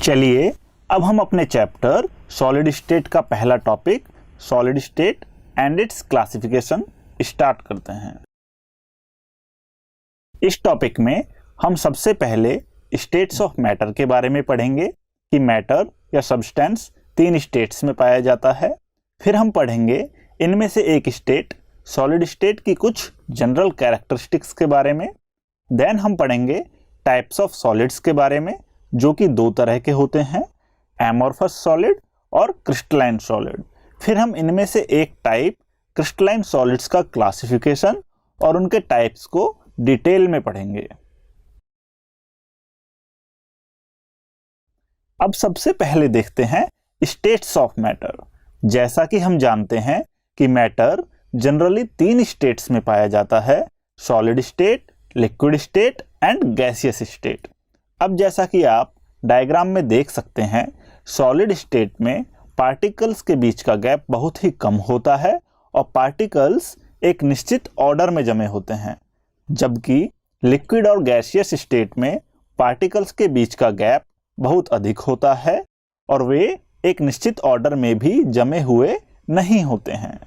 चलिए अब हम अपने चैप्टर सॉलिड स्टेट का पहला topic solid state and it's classification start करते हैं। इस टॉपिक में हम सबसे पहले स्टेट्स ऑफ मैटर के बारे में पढ़ेंगे कि मैटर या सब्सटेंस 3 स्टेट्स में पाया जाता है। फिर हम पढ़ेंगे इनमें से एक स्टेट सॉलिड स्टेट की कुछ जनरल कैरेक्टरिस्टिक्स के बारे में। देन हम पढ़ेंगे टाइप्स ऑफ सॉलिड्स के बारे में जो कि 2 तरह के होते हैं, एमोर्फस सॉलिड और क्रिस्टलाइन सॉलिड। फिर हम इनमें से एक टाइप क्रिस्टलाइन सॉलिड्स का क्लासिफिकेशन और उनके टाइप्स को डिटेल में पढ़ेंगे। अब सबसे पहले देखते हैं स्टेट्स ऑफ मैटर। जैसा कि हम जानते हैं कि मैटर जनरली 3 स्टेट्स में पाया जाता है, solid state, liquid state and gaseous state. अब जैसा कि आप डायग्राम में देख सकते हैं, सॉलिड स्टेट में पार्टिकल्स के बीच का गैप बहुत ही कम होता है और पार्टिकल्स एक निश्चित ऑर्डर में जमे होते हैं, जबकि लिक्विड और गैसियस स्टेट में पार्टिकल्स के बीच का गैप बहुत अधिक होता है और वे एक निश्चित ऑर्डर में भी जमे हुए नहीं होते हैं।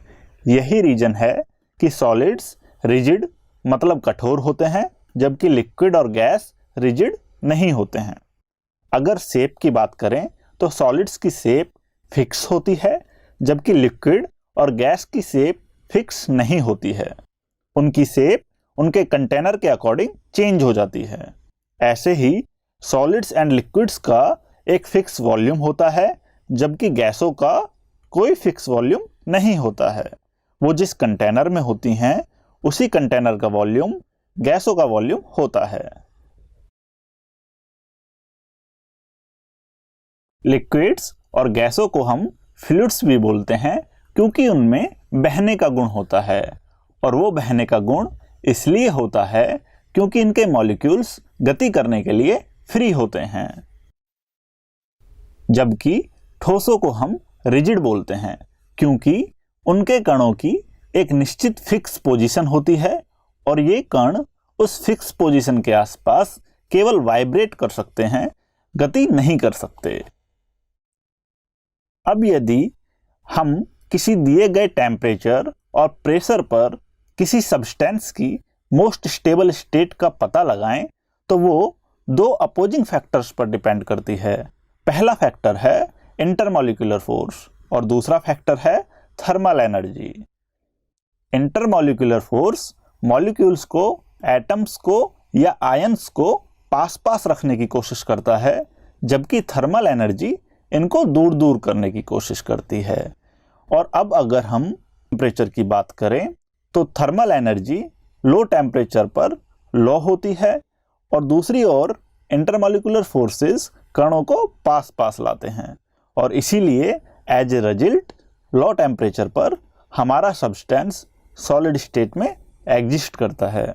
यही रीजन है कि सॉलिड्स रिजिड मतलब कठोर होते हैं, जबकि लिक्विड और गैस रिजिड नहीं होते हैं। अगर शेप की बात करें तो सॉलिड्स की शेप फिक्स होती है, जबकि लिक्विड और गैस की शेप फिक्स नहीं होती है। उनकी शेप उनके कंटेनर के अकॉर्डिंग चेंज हो जाती है। ऐसे ही सॉलिड्स एंड लिक्विड्स का एक फिक्स वॉल्यूम होता है, जबकि गैसों का कोई फिक्स वॉल्यूम नहीं होता है। वो जिस कंटेनर में होती हैं उसी कंटेनर का वॉल्यूम गैसों का वॉल्यूम होता है। लिक्विड्स और गैसों को हम फ्लूइड्स भी बोलते हैं क्योंकि उनमें बहने का गुण होता है, और वो बहने का गुण इसलिए होता है क्योंकि इनके मॉलिक्यूल्स गति करने के लिए फ्री होते हैं। जबकि ठोसों को हम रिजिड बोलते हैं क्योंकि उनके कणों की एक निश्चित फिक्स पोजीशन होती है और ये कण उस फिक्स पोजीशन के आसपास केवल वाइब्रेट कर सकते हैं, गति नहीं कर सकते। अब यदि हम किसी दिए गए टेम्परेचर और प्रेशर पर किसी सब्सटेंस की मोस्ट स्टेबल स्टेट का पता लगाएं तो वो 2 अपोजिंग फैक्टर्स पर डिपेंड करती है। पहला फैक्टर है इंटरमॉलिक्यूलर फोर्स और दूसरा फैक्टर है thermal energy. Intermolecular force molecules को, एटम्स को या आयंस को पास पास रखने की कोशिश करता है, जबकि थर्मल एनर्जी इनको दूर दूर करने की कोशिश करती है। और अब अगर हम टेम्परेचर की बात करें तो थर्मल एनर्जी लो टेम्परेचर पर लो होती है और दूसरी ओर इंटरमॉलिक्यूलर फोर्सेस कणों को पास पास लाते हैं, और इसीलिए as a result low temperature पर हमारा सब्सटेंस सॉलिड स्टेट में एग्जिस्ट करता है।